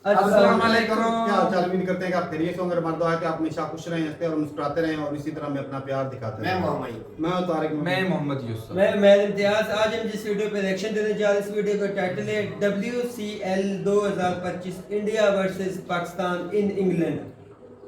अस्सलाम वालेकुम। क्या हाल चाल? उम्मीद करते हैं कि आप खैरियत से होंगे। हमारा दुआ है कि आप हमेशा खुश रहें, हंसते और मुस्कुराते रहें और इसी तरह हमें अपना प्यार दिखाते रहें। मैं तारिक, मैं मोहम्मद यूसुफ। मैं इम्तियाज। आज हम जिस वीडियो पे रिएक्शन देने जा रहे हैं, इस वीडियो का टाइटल है WCL 2025 India versus Pakistan in England.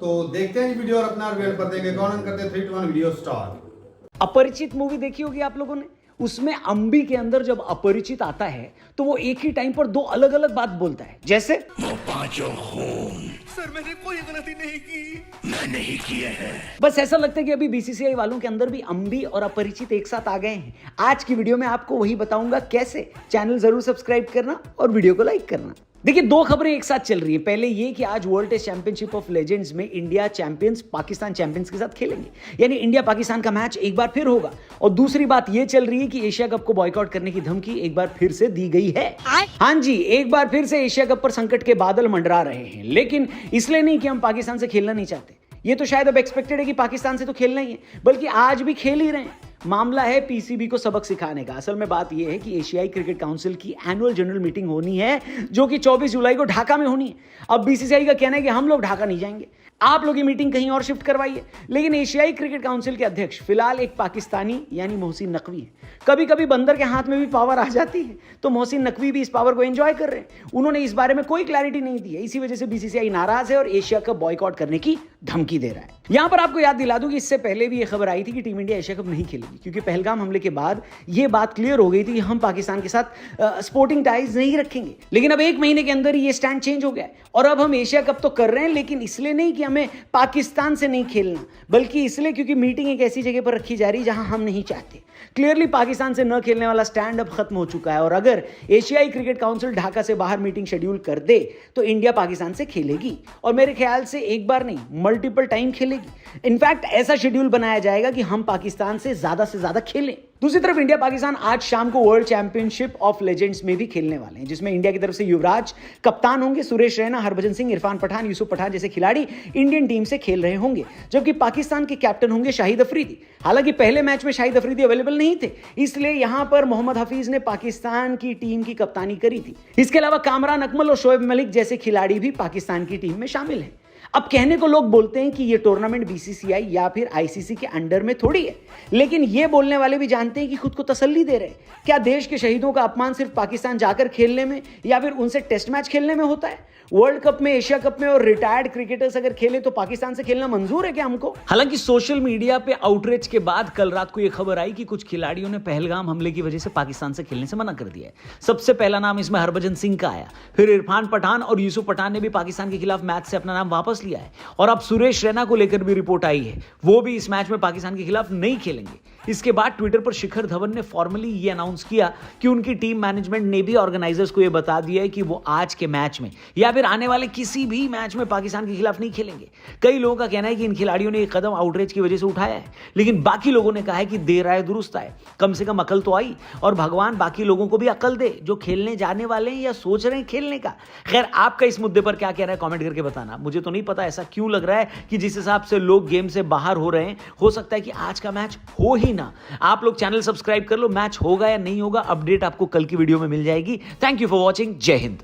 तो देखते हैं ये वीडियो और अपना रिव्यू कर देंगे। कौन करते हैं 3 2 1 वीडियो स्टार्ट। अपरिचित मूवी देखी होगी आप लोगों ने। उसमें अम्बी के अंदर जब अपरिचित आता है तो वो एक ही टाइम पर 2 अलग अलग बात बोलता है, जैसे वो पांचों खून। सर मैंने कोई गलती नहीं की, मैं नहीं किया है। बस ऐसा लगता है कि अभी बीसीसीआई वालों के अंदर भी अम्बी और अपरिचित एक साथ आ गए हैं। आज की वीडियो में आपको वही बताऊंगा कैसे। चैनल जरूर सब्सक्राइब करना और वीडियो को लाइक करना। देखिए, 2 खबरें एक साथ चल रही है। पहले ये कि आज world test championship of legends में इंडिया चैंपियंस पाकिस्तान चैंपियंस के साथ खेलेंगे, यानी इंडिया पाकिस्तान का मैच एक बार फिर होगा। और दूसरी बात ये चल रही है कि एशिया कप को बॉयकॉट करने की धमकी एक बार फिर से दी गई है। हाँ जी, एक बार फिर से एशिया कप पर संकट के बादल मंडरा रहे हैं, लेकिन इसलिए नहीं कि हम पाकिस्तान से खेलना नहीं चाहते। ये तो शायद अब एक्सपेक्टेड है कि पाकिस्तान से तो खेलना ही है, बल्कि आज भी खेल ही रहे हैं। मामला है पीसीबी को सबक सिखाने का। असल में बात यह है कि एशियाई क्रिकेट काउंसिल की एनुअल जनरल मीटिंग होनी है, जो कि 24 जुलाई को ढाका में होनी है। अब बीसीसीआई का कहना है कि हम लोग ढाका नहीं जाएंगे, आप लोग की मीटिंग कहीं और शिफ्ट करवाइए। लेकिन एशियाई क्रिकेट काउंसिल के अध्यक्ष फिलहाल एक पाकिस्तानी यानी मोहसिन नकवी है। कभी कभी बंदर के हाथ में भी पावर आ जाती है, तो मोहसिन नकवी भी इस पावर को एंजॉय कर रहे हैं। उन्होंने इस बारे में कोई क्लैरिटी नहीं दी है, इसी वजह से बीसीसीआई नाराज है और एशिया कप बॉयकॉट करने की धमकी दे रहा है। यहां पर आपको याद दिला दूं कि इससे पहले भी यह खबर आई थी कि टीम इंडिया एशिया कप नहीं खेलेगी, क्योंकि पहलगाम हमले के बाद यह बात क्लियर हो गई थी कि हम पाकिस्तान के साथ स्पोर्टिंग टाइज नहीं रखेंगे। लेकिन अब 1 महीने के अंदर ही ये स्टैंड चेंज हो गया है और अब हम एशिया कप तो कर रहे हैं, लेकिन इसलिए नहीं कि हमें पाकिस्तान से नहीं खेलना, बल्कि इसलिए क्योंकि मीटिंग एक ऐसी जगह पर रखी जा रही है जहां हम नहीं चाहते। क्लियरली पाकिस्तान से न खेलने वाला स्टैंड अब खत्म हो चुका है और अगर एशियाई क्रिकेट काउंसिल ढाका से बाहर मीटिंग शेड्यूल कर दे तो इंडिया पाकिस्तान से खेलेगी, और मेरे ख्याल से एक बार नहीं मल्टीपल टाइम खेलेगी। इनफैक्ट ऐसा शेड्यूल बनाया जाएगा कि हम पाकिस्तान से ज्यादा खेलें। दूसरी तरफ इंडिया पाकिस्तान आज शाम को वर्ल्ड चैंपियनशिप ऑफ लेजेंड्स में भी खेलने वाले हैं, जिसमें इंडिया की तरफ से युवराज कप्तान होंगे, सुरेश रैना, हरभजन सिंह, इरफान पठान, यूसुफ पठान जैसे खिलाड़ी इंडियन टीम से खेल रहे होंगे, जबकि पाकिस्तान के कैप्टन होंगे शाहिद अफरीदी। हालांकि पहले मैच में शाहिद अफरीदी अवेलेबल नहीं थे, इसलिए यहां पर मोहम्मद हफीज ने पाकिस्तान की टीम की कप्तानी करी थी। इसके अलावा कामरान अकमल और शोएब मलिक जैसे खिलाड़ी भी पाकिस्तान की टीम में शामिल हैं। अब कहने को लोग बोलते हैं कि ये टूर्नामेंट बीसीसीआई या फिर आईसीसी के अंडर में थोड़ी है, लेकिन ये बोलने वाले भी जानते हैं कि खुद को तसल्ली दे रहे हैं। क्या देश के शहीदों का अपमान सिर्फ पाकिस्तान जाकर खेलने में या फिर उनसे टेस्ट मैच खेलने में होता है? वर्ल्ड कप में, एशिया कप में और रिटायर्ड क्रिकेटर्स अगर खेले तो पाकिस्तान से खेलना मंजूर है क्या हमको? हालांकि सोशल मीडिया पे आउटरीच के बाद कल रात को यह खबर आई कि कुछ खिलाड़ियों ने पहलगाम हमले की वजह से पाकिस्तान से खेलने से मना कर दिया है। सबसे पहला नाम इसमें हरभजन सिंह का आया, फिर इरफान पठान और यूसुफ पठान ने भी पाकिस्तान के खिलाफ मैच से अपना नाम वापस लिया है, और अब सुरेश रैना को लेकर भी रिपोर्ट आई है, वो भी इस मैच में पाकिस्तान के खिलाफ नहीं खेलेंगे। इसके बाद ट्विटर पर शिखर धवन ने फॉर्मली ये अनाउंस किया कि उनकी टीम मैनेजमेंट ने भी ऑर्गेनाइजर्स को यह बता दिया है कि वो आज के मैच में या फिर आने वाले किसी भी मैच में पाकिस्तान के खिलाफ नहीं खेलेंगे। कई लोगों का कहना है कि इन खिलाड़ियों ने एक कदम आउटरीच की वजह से उठाया है, लेकिन बाकी लोगों ने कहा है कि देर आए दुरुस्त आए, कम से कम अकल तो आई, और भगवान बाकी लोगों को भी अकल दे जो खेलने जाने वाले हैं या सोच रहे हैं खेलने का। खैर, आपका इस मुद्दे पर क्या कहना है कमेंट करके बताना। मुझे तो नहीं पता ऐसा क्यों लग रहा है कि जिस हिसाब से लोग गेम से बाहर हो रहे हैं, हो सकता है कि आज का मैच हो ही ना। आप लोग चैनल सब्सक्राइब कर लो, मैच होगा या नहीं होगा अपडेट आपको कल की वीडियो में मिल जाएगी। Thank you for watching. जय हिंद।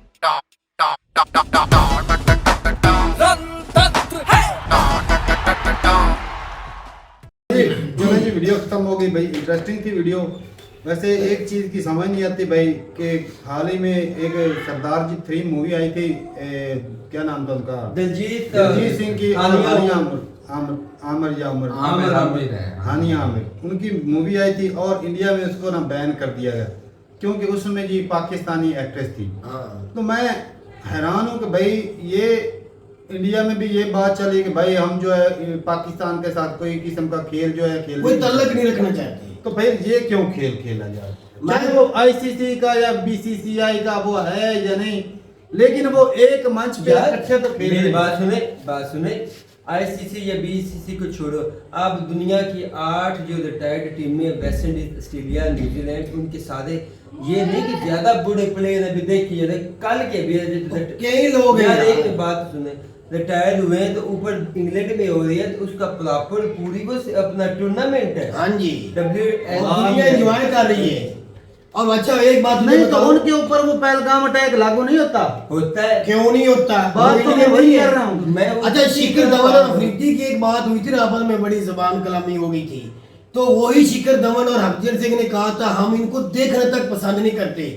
जो है वीडियो खत्म हो गई भाई, इंटरेस्टिंग थी वीडियो। वैसे एक चीज की समझ नहीं आती भाई कि हाल ही में एक सरदार जी 3 मूवी आई थी, क्या नाम था उनका? दिलजीत सिंह की हानिया आमिर, उनकी मूवी आई थी और इंडिया में उसको ना बैन कर दिया गया क्योंकि उसमें जी पाकिस्तानी एक्ट्रेस थी। तो मैं हैरान हूँ कि भाई ये इंडिया में भी ये बात चली कि भाई हम जो है पाकिस्तान के साथ कोई किस्म का खेल जो है खेल कोई तल्लक नहीं रखना चाहती। तो भाई ये क्यों खेल खेला जाए? चाहे वो आईसीसी का या बीसीसीआई का वो है या नहीं, लेकिन वो एक मंच पे अच्छे तो खेल। मेरी बात सुने आईसीसी या बीसीसी को छोड़ो, अब दुनिया की 8 जो रिटायर्ड टीमें, वेस्ट इंडीज, ऑस्ट्रेलिया, न्यूजीलैंड, उनके सारे ये नहीं कि ज्यादा बुरे प्लेयर अभी देखिए कल के भी कई लोग यार एक बात सुने, रिटायर्ड हुए तो ऊपर इंग्लैंड में हो रही है तो उसका प्रॉपर पूरी वो अपना टूर्नामेंट है। हाँ जी, WNBA एंजॉय कर रही है। और अच्छा एक बात मुझे नहीं तो बताओ, उनके ऊपर वो पहलगाम अटैक लागू नहीं होता। होता है। क्यों नहीं होता? बात तो मैं वही कर रहा हूँ। मैं अच्छा शिखर धवन और अफरीदी की एक बात हुई थी ना, आपस में बड़ी जबान कलामी हो गई थी, तो वही शिखर धवन और हरभजन सिंह ने कहा था हम इनको देखने तक पसंद नहीं करते।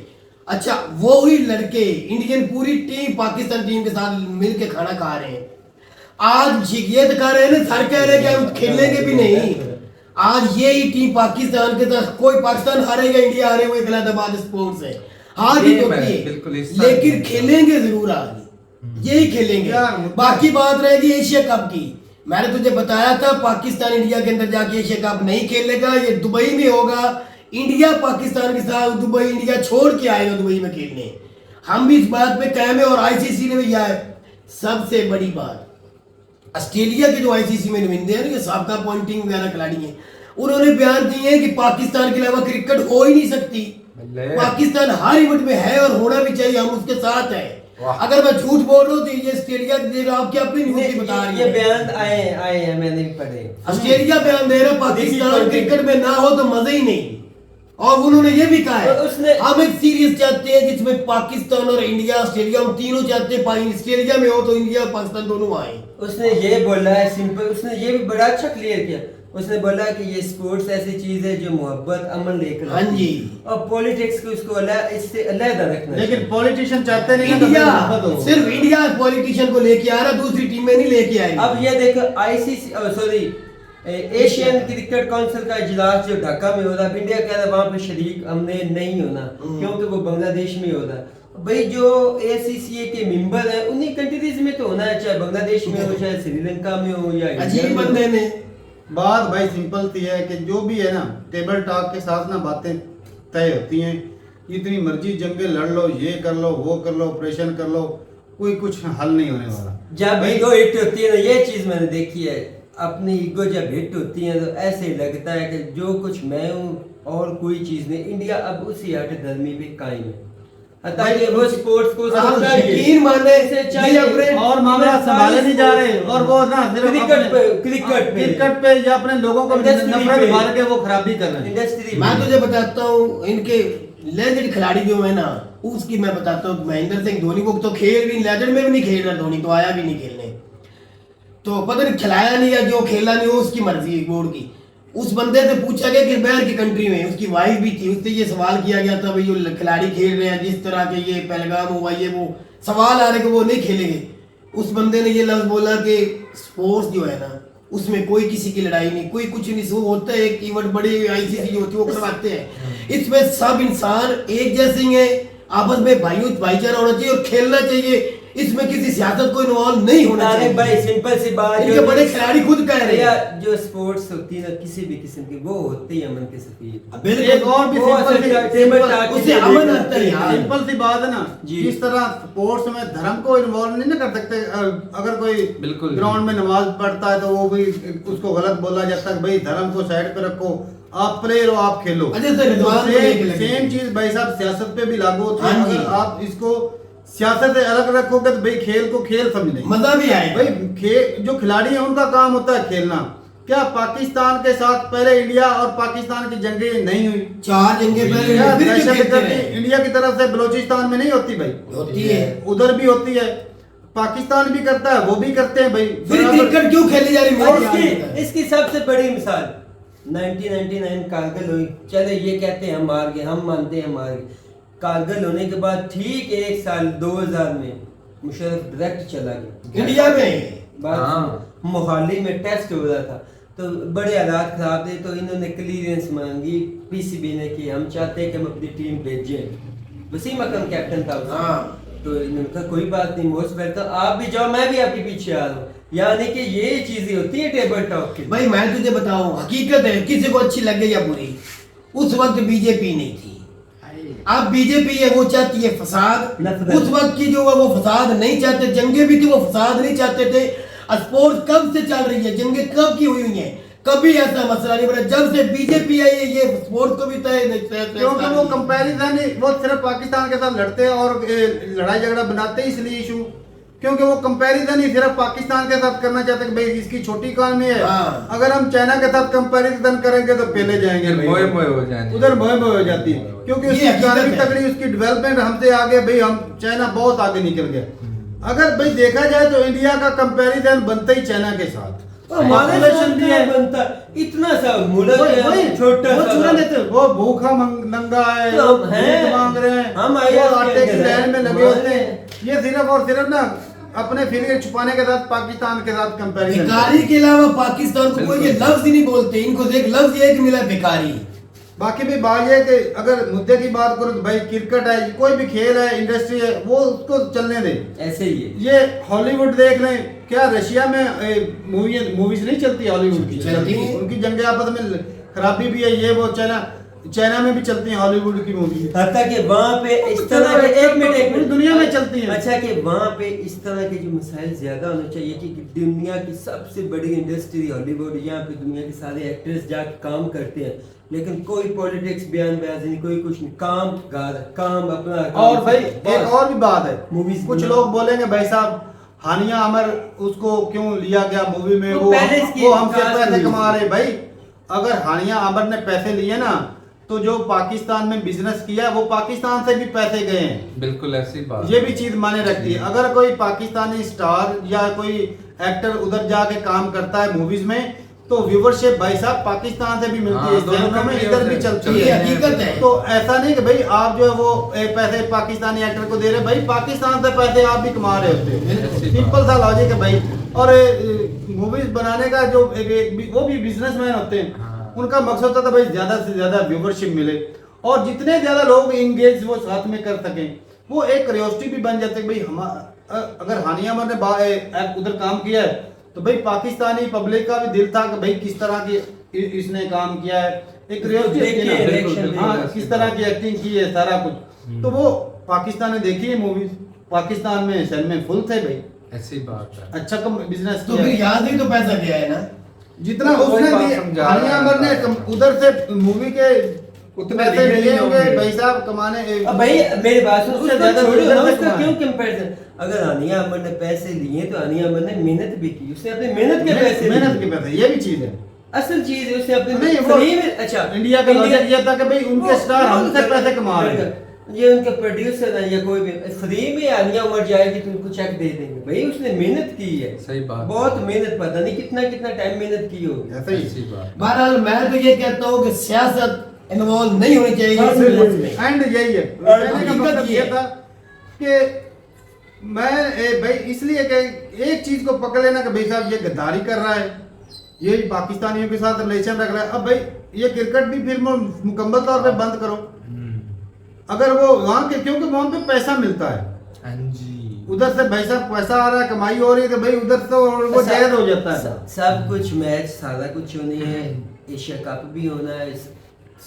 अच्छा वो ही लड़के इंडियन पूरी टीम पाकिस्तान टीम के साथ मिलके खाना खा रहे हैं। आज ये दिखा रहे हैं ना, सर कह रहे हैं कि हम खेलेंगे भी नहीं। आज ये ही टीम पाकिस्तान के साथ, कोई पाकिस्तान हारेगा इंडिया हारे, वो इकलाबाद स्पोर्ट्स है, हार ही गेम है, होती बिल्कुल है, इस साल लेकिन गेम है। खेलेंगे जरूर आगे, यही खेलेंगे। यार, बाकी बात रहेगी एशिया कप की। मैंने तुझे बताया था पाकिस्तान इंडिया के अंदर जाके एशिया कप नहीं खेलेगा, ये दुबई में होगा। इंडिया पाकिस्तान के साथ दुबई, इंडिया छोड़ के आएगा दुबई में खेलने। हम भी इस बात पे कायम है और आईसीसी ने भी यह सबसे बड़ी बात, ऑस्ट्रेलिया के जो आईसीसी में नुमाइंदे हैं ना, ये साबका पॉइंटिंग वगैरह खिलाड़ी हैं, उन्होंने बयान दिए हैं कि पाकिस्तान के अलावा क्रिकेट हो ही नहीं सकती। पाकिस्तान हर इवेंट में है और होना भी चाहिए, हम उसके साथ हैं। अगर मैं झूठ बोल रहा हूँ तो ये ऑस्ट्रेलिया देगा, आपकी अपनी न्यूज़ की बता रही ये है। बयान आए हैं, मैंने भी पढ़े। ऑस्ट्रेलिया बयान दे रहा है पाकिस्तान क्रिकेट में ना हो तो मजा ही नहीं। और उन्होंने ये भी कहा है हम एक सीरीज चाहते हैं जिसमें पाकिस्तान और इंडिया, ऑस्ट्रेलिया, हम तीनों चाहते हैं ऑस्ट्रेलिया में हो तो इंडिया और पाकिस्तान दोनों आए। उसने ये बोला है सिंपल, उसने ये भी बड़ा अच्छा क्लियर किया। उसने बोला कि ये स्पोर्ट्स ऐसी चीज है जो मोहब्बत अमन लेकर हाँ जी। और पॉलिटिक्स को उसको इससे अलग रखना। लेकिन पॉलिटिशियन चाहते नहीं ना इंडिया, कभी मोहब्बत हो। सिर्फ इंडिया पॉलिटिशियन को लेके आ रहा, दूसरी टीमें नहीं लेके आएगी। अब ये देखो ICC sorry Asian cricket council का इजलास जो ढाका में हो रहा है, इंडिया कह रहा है वहां पे शरीक हमने नहीं होना क्योंकि वो बांग्लादेश में हो रहा है। भाई जो एसीसीए के मेंबर है उन्हीं कंट्रीज में तो होना है, चाहे बांग्लादेश में हो, चाहे श्रीलंका में हो या इंडिया अजीब में हो। बंदे ने बात भाई सिंपल सी है कि जो भी है ना टेबल टॉक के साथ ना बातें तय होती हैं। इतनी मर्जी जंगे लड़ लो, ये कर लो, वो कर लो, ऑपरेशन कर लो, कोई कुछ हल नहीं होने वाला। जब ईगो हिट होती है ना, ये चीज मैंने देखी है, अपनी ईगो जब हिट होती है तो ऐसे लगता है कि जो कुछ मैं हूँ और कोई चीज नहीं। इंडिया अब उसी हट धर्मी पे कायम है, ताकि वो स्पोर्ट्स को आप यकीन माने इसे चाहिए और मामला संभाले नहीं जा रहे और वो ना सिर्फ क्रिकेट पे या अपने लोगों को नफरत भर के वो खराबी कर रहे हैं। इंडस्ट्री मैं तुझे बताता हूँ, इनके लेजेंड खिलाड़ी जो है ना, उसकी मैं बताता हूँ। महेंद्र सिंह धोनी को तो खेल भी लेजेंड में भी नहीं खेल रहा, धोनी तो आया भी नहीं खेलने, तो पता नहीं खिलाया नहीं या जो खेला नहीं हो उसकी मर्जी बोर्ड की। उस बंदे से पूछा गया कि बाहर की कंट्री में, उसकी वाइफ भी थी, उससे ये सवाल किया गया था भाई जो खिलाड़ी खेल रहे हैं जिस तरह के ये पहलगाम हुआ, ये वो सवाल आ रहे कि वो नहीं खेलेंगे। उस बंदे ने ये लफ्ज बोला कि स्पोर्ट्स जो है ना उसमें कोई किसी की लड़ाई नहीं, कोई कुछ नहीं, वो होता है एक इवेंट, बड़ी आईसीसी जो होती है वो करवाते हैं। इसमें सब इंसान एक जैसे ही है, आपस में भाईचारा होना चाहिए और खेलना चाहिए। इसमें किसी सियासत को इन्वॉल्व नहीं होना चाहिए। भाई सिंपल सी बात, इनके बड़े खिलाड़ी खुद कह रहे हैं जो स्पोर्ट्स होती है ना किसी भी किस्म की, वो होते ही अमन के सफीर। एक और भी उससे अमन आता है यार। सिंपल सी बात है ना, जी। जिस तरह स्पोर्ट्स में धर्म को इन्वॉल्व नहीं ना कर सकते। अगर कोई बिल्कुल ग्राउंड में नमाज पढ़ता है तो वो भी उसको गलत बोला जाता है, भाई धर्म को साइड पे रखो, आप प्लेयर हो, आप खेलो। अच्छा सर, रिजवान को लेके लगे। सेम चीज भाई साहब सियासत पे भी लागू होती है। हाँ जी। अगर आप इसको सियासत से अलग रखोगे तो भाई खेल को खेल समझ नहीं, मजा भी आएगा। भाई खेल जो खिलाड़ी है उनका काम होता है खेलना। क्या पाकिस्तान के साथ पहले इंडिया और पाकिस्तान की जंगें नहीं हुई? 4 जंगे पहले क्या फिर क्यों खेलते दहशतगर्दी रहे? इंडिया की तरफ से बलूचिस्तान में नहीं होती भाई? होती है। उधर भी होती है, पाकिस्तान भी करता है, वो भी करते हैं भाई। फिर क्रिकेट क्यों खेली जा रही और है? इसकी सबसे बड़ी मिसाल 1999 कारगिल हुई। चले ये कहते हैं हम हार गए, हम मानते हैं हम हार गए। कारगिल होने के बाद ठीक 1 साल 2000 में मुशर्रफ डायरेक्ट चला गया इंडिया में। बात मोहाली में टेस्ट हो रहा था तो बड़े हालात खराब थे, तो इन्होंने क्लियरेंस मांगी पीसीबी ने कि हम चाहते हैं कि हम अपनी टीम भेजें। वसीम अकरम कैप्टन था उसमें। हाँ। तो इन्होंने कहा कोई बात नहीं, मोस्ट वेलकम, आप भी जाओ, मैं भी आपके पीछे आ रहा हूँ। यानी कि ये चीजें होती है टेबल टॉक की। भाई मैं तुझे बताऊं, हकीकत है, किसी को अच्छी लगे या बुरी, उस वक्त बीजेपी नहीं थी। अब बीजेपी है, वो चाहती है फसाद। उस वक्त की जो है वो फसाद नहीं चाहते, जंगे भी थी वो फसाद नहीं चाहते थे। स्पोर्ट्स कब से चल रही है, जंगे कब की हुई है, कभी ऐसा मसला नहीं बना। जब से बीजेपी आई है ये स्पोर्ट्स को भी तय क्योंकि वो कंपैरिजन वो सिर्फ पाकिस्तान के साथ लड़ते हैं और लड़ाई झगड़ा बनाते हैं, इसलिए इशू क्योंकि वो कंपैरिजन ही सिर्फ पाकिस्तान के साथ करना चाहते हैं कि भाई इसकी छोटी इकॉनमी है, हाँ। अगर हम चाइना के साथ कंपैरिजन करेंगे तो पहले जाएंगे भाई, मोए मोए हो जाएंगे, उधर मोए मोए हो जाती है, क्योंकि ये उसकी हकीकत इकॉनमी है। तगड़ी, उसकी डेवलपमेंट हमसे आगे, भाई हम चाइना बहुत आगे निकल गया। अगर भाई देखा जाए तो इंडिया का कंपैरिजन बनता ही चाइना के साथ, हमारे पॉपुलेशन भी है, बनता इतना सा मुल्क वही है, छोटा वो सा चूरा लेते हैं, वो भूखा नंगा है, तो वो हम हैं। भीख मांग रहे हैं, हम वो IS के आटे की अंदर लाइन में हैं, लगे होते हमारे हैं। ये सिर्फ और सिर्फ ना अपने फिगर छुपाने के साथ पाकिस्तान के साथ कंपैरिजन। भिखारी के अलावा पाकिस्तान को कोई ये लफ्ज ही नहीं बोलते, इनको एक लफ्ज ये कि मिला भिखारी। बाकी भी बात ये कि अगर मुद्दे की बात करो तो भाई क्रिकेट है, कोई भी खेल है, इंडस्ट्री है, वो उसको चलने दे। ऐसे ही है। ये हॉलीवुड देख लें, क्या रशिया में मूवीज नहीं चलती हॉलीवुड की? चलती हैं। उनकी जंग आपस में खराबी भी है, ये वो चाइना में भी चलती हैं हॉलीवुड की मूवी। हत्ता कि वहाँ पे इस तरह के एक मिनट पूरी दुनिया में चलती हैं। अच्छा कि वहाँ पे इस तरह के जो मसाइल ज्यादा होने चाहिए कि दुनिया की सबसे बड़ी इंडस्ट्री हॉलीवुड, यहाँ पे दुनिया के सारे एक्टर्स जाके काम करते हैं, लेकिन कोई पॉलिटिक्स बयानबाजी नहीं, कोई कुछ नहीं, काम अपना काम। और भाई बस। एक और भी बात है, Movies कुछ में- लोग बोलेंगे भाई साहब हानिया अमर उसको क्यों लिया गया मूवी में, वो वो पहले इसकी वो हमसे विकास पैसे हुई कमा थी। रहे। भाई अगर हानिया अमर ने पैसे लिए ना, तो जो पाकिस्तान में बिजनेस किया वो पाकिस्तान से भी पैसे गए हैं, बिल्कुल ऐसी बात। ये भी चीज माने रखती है। अगर कोई पाकिस्तानी स्टार या कोई एक्टर उधर जाके काम करता है मूवीज में, तो व्यूवरशिप भाई साहब पाकिस्तान से भी मिलती है, हाँ, इस दोनों फिल्मों में कंट्रियों इधर भी से चलती ये है। हकीकत है। तो ऐसा नहीं कि भाई आप जो है वो पैसे पाकिस्तानी एक्टर को दे रहे, भाई पाकिस्तान से पैसे आप भी कमा रहे होते ऐसी हो। सिंपल सा लॉजिक है भाई। और मूवीज बनाने का जो वो भी बिजनेसमैन होते हैं, हाँ। उनका मकसद होता था भाई ज्यादा से ज्यादा व्यूवरशिप मिले, और जितने ज्यादा लोग इंगेज वो साथ में कर सकें, वो एक क्यूरियोसिटी भी बन जाती है भाई। हम अगर हानिया अमर ने उधर काम किया है, तो भाई पाकिस्तानी पब्लिक का भी दिल था कि भाई किस तरह की इसने काम किया है, एक क्यूरियोसिटी होती है ना, देखिए, बिल्कुल, reaction हाँ, देखिए, किस तरह की एक्टिंग की है, सारा कुछ। तो वो पाकिस्तान ने देखी है मूवीज, पाकिस्तान में सैलमैन फुल थे भाई, ऐसी बात है। अच्छा कम बिजनेस तो किया फिर है। यहाँ से ही तो पैसा गया है ना। जितना तो वही उसने बात दिया, समझा हानिया रहा अमर ने था। उधर से मूवी के उतने पैसे लिए लिए नहीं होंगे होंगे। भाई साहब कमाने। अब भाई मेरी बात सुनो, उससे उसका ज्यादा छोड़ो ना, उधर से उसका कमाए। क्यों कंपैरिजन? अगर हानिया अमर ने पैसे लिए तो हानिया अमर ने मेहनत भी की, उसने अपनी मेहनत के पैसे मेहनत लिए। के पैसे, ये भी चीज है। असल चीज है उसने अपने नहीं, वो फ्री में। अच्छा इंडिया का लॉजिक ये था कि भाई उनके वो- स्टार वो हमसे कर- पैसे कमा रहे हैं। ये उनके प्रोड्यूसर है या कोई भी फ्री में हानिया उमर जाएगी तो उनको चेक दे देंगे। भाई उसने मेहनत की है, सही बात। बहुत मेहनत, पता नहीं कितना कितना टाइम मेहनत की होगी। ऐसा ही ऐसी बात। बहरहाल मैं तो ये कहता हूँ कि सियासत इन्वॉल्व नहीं होनी चाहिए इस फिल्म में। एंड यही है, और कहने का हकीकत मतलब ये ये है। था कि मैं भाई इसलिए कि एक चीज को पकड़ लेना कि भाई साहब ये गद्दारी कर रहा है, ये पाकिस्तानियों के साथ रिलेशन रख रहा है। अब भाई ये क्रिकेट भी फिल्म मुकम्मल तौर पे बंद करो, अगर वो वहाँ के, क्योंकि वहाँ पे पैसा मिलता है, हाँ जी। उधर से भाई साहब पैसा आ रहा है, कमाई हो रही है, तो भाई उधर से वो जायज हो जाता है। सब कुछ मैच सारा कुछ होनी है, एशिया कप भी होना है,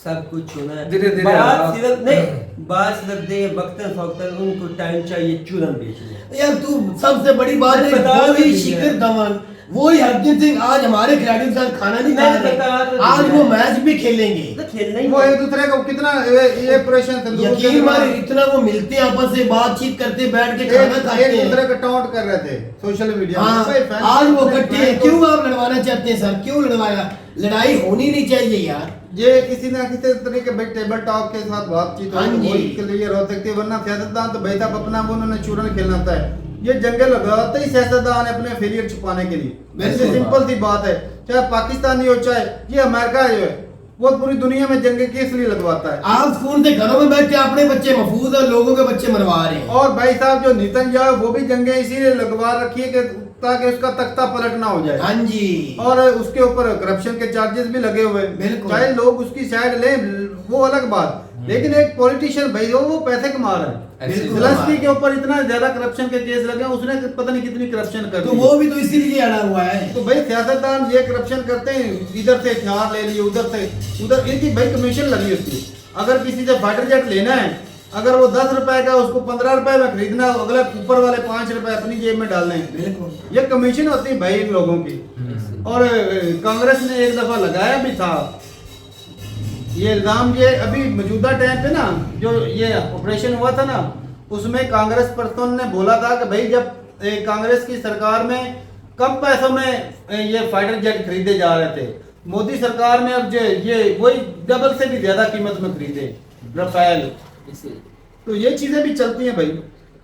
सब कुछ होना है। धीरे-धीरे बात आप- सिर्फ नहीं, बात सिर्फ दे वक्तन फक्तन उनको टाइम चाहिए चूरन बेचने। यार तू सबसे बड़ी बात मैं है, बता वही तो दिया। शिखर धवन, वही हरदीप सिंह आज हमारे खिलाड़ियों के साथ खाना नहीं खा मैंने बता रहे, तो आज दिया। वो मैच भी खेलेंगे। तो खेलना ही वो है। एक दूसरे को कितना ये ऑपरेशन यकीन मारे इतना वो मिलते हैं, आपस से बातचीत करते, बैठ के खाना खाते एक दूसरे हैं। को टॉन्ट कर रहे थे सोशल मीडिया हाँ, में। भाई, आज वो फैन- इकट्ठे हैं। क्यों आप लड़वाना चाहते हैं सर? क्यों लड़वाया? लड़ाई होनी नहीं चाहिए यार। ये किसी ना किसी तरीके भाई टेबल टॉक के साथ बातचीत हाँ जी। क्लियर हो सकती है, वरना सियासतदान तो भाई साहब अपना वो उन्होंने चूरन खेलना होता है। ये जंगे लगाते ही सियासतदान है अपने फेलियर छुपाने के लिए। बिल्कुल। वैसे सिंपल सी बात है, चाहे पाकिस्तानी हो चाहे ये अमेरिका जो है, वो पूरी दुनिया में जंगे किस लिए लगवाता है। आप सुकून से घरों में बैठ के अपने बच्चे महफूज और लोगों के बच्चे मरवा रहे हैं। और भाई साहब जो नेतन्याहू वो भी जंगे इसीलिए लगवा रखी है कि ताकि उसका तख्ता पलट ना हो जाए। हाँ जी। और उसके ऊपर करप्शन के चार्जेस भी लगे हुए हैं। बिल्कुल। चाहे लोग उसकी साइड लें वो अलग बात, लेकिन एक पॉलिटिशियन भाई वो पैसे कमा रहा है। ऐसी बिल्कुल। ज़ेलेंस्की के ऊपर इतना ज्यादा करप्शन के केस लगे हैं, उसने पता नहीं कितनी करप्शन कर तो दी। वो भी तो इसीलिए अड़ा हुआ है। तो भाई सियासतदान ये करप्शन करते हैं, इधर से हथियार ले लिए, उधर से उधर, इनकी भाई कमीशन लगी होती है। अगर किसी से फाइटर जेट लेना है, अगर वो 10 रुपए का उसको 15 रुपए में खरीदना, अगले ऊपर वाले 5 रुपए अपनी जेब में डालने हैं। बिल्कुल। ये कमीशन होती है भाई इन लोगों की। और कांग्रेस ने एक दफा लगाया भी था ये इल्जाम, ये अभी मौजूदा टाइम पे ना जो ये ऑपरेशन हुआ था ना, उसमें कांग्रेस पर्सन ने बोला था कि भाई जब कांग्रेस की सरकार में कम पैसों में ये फाइटर जेट खरीदे जा रहे थे। मोदी सरकार में अब जो ये वही डबल से भी ज्यादा कीमत में खरीदे राफेल। तो ये चीजें भी चलती हैं भाई।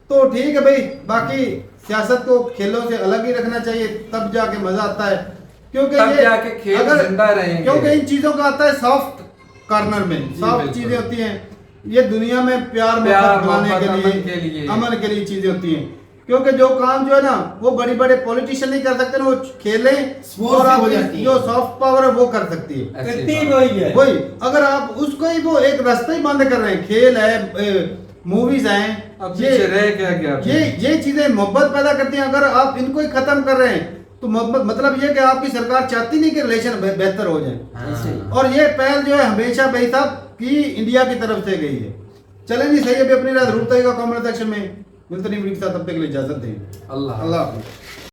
तो ठीक है भाई, बाकी सियासत को खेलों से अलग ही रखना चाहिए, तब जाके मजा आता है। क्योंकि तब ये जाके खेल जिंदा रहेंगे। क्योंकि इन चीजों का आता है सॉफ्ट कॉर्नर में, सॉफ्ट चीजें होती हैं। ये दुनिया में प्यार मोहब्बत बनाने के लिए, अमन के लिए चीजें होती हैं। क्योंकि जो काम जो है ना वो बड़े बड़े पॉलिटिशियन नहीं कर सकते ना, वो खेलें स्पोर्ट्स और हो आपकी जाती है। जो सॉफ्ट पावर है वो कर सकती है। करती वही है। वही अगर आप उसको ही वो एक रास्ता ही बंद कर रहे हैं, खेल है, मूवीज हैं, अब पीछे रह गया ये चीजें मोहब्बत पैदा करती हैं। अगर आप इनको ही खत्म कर रहे हैं तो मोहब्बत मतलब ये कि आपकी सरकार चाहती नहीं कि रिलेशन बेहतर हो जाए। और ये पहल जो है हमेशा भाई साहब की इंडिया की तरफ से गई है। चलें जी, सही है। अभी अपनी रात रूट का कमेंट सेक्शन में मिलते नहीं, तब तक के लिए इजाजत दें। अल्लाह अल्लाह।